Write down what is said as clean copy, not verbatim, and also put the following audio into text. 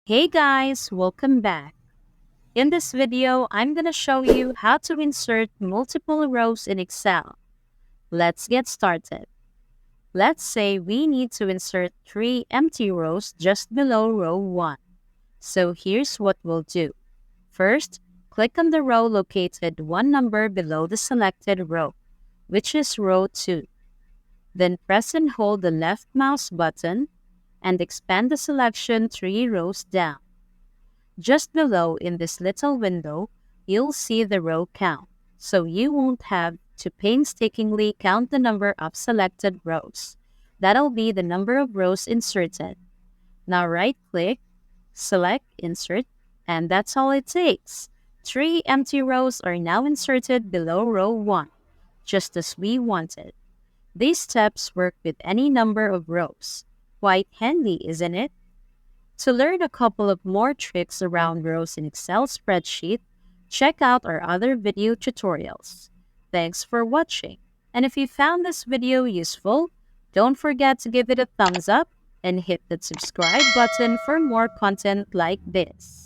Hey guys, welcome back. In this video, I'm going to show you how to insert multiple rows in Excel. Let's get started. Let's say we need to insert 3 empty rows just below row 1. So here's what we'll do. First, click on the row located one number below the selected row, which is row 2. Then press and hold the left mouse button and expand the selection 3 rows down. Just below in this little window, you'll see the row count, so you won't have to painstakingly count the number of selected rows. That'll be the number of rows inserted. Now right-click, select Insert, and that's all it takes. 3 empty rows are now inserted below row 1, just as we wanted. These steps work with any number of rows. Quite handy, isn't it? To learn a couple of more tricks around rows in Excel spreadsheet, check out our other video tutorials. Thanks for watching. And if you found this video useful, don't forget to give it a thumbs up and hit the subscribe button for more content like this.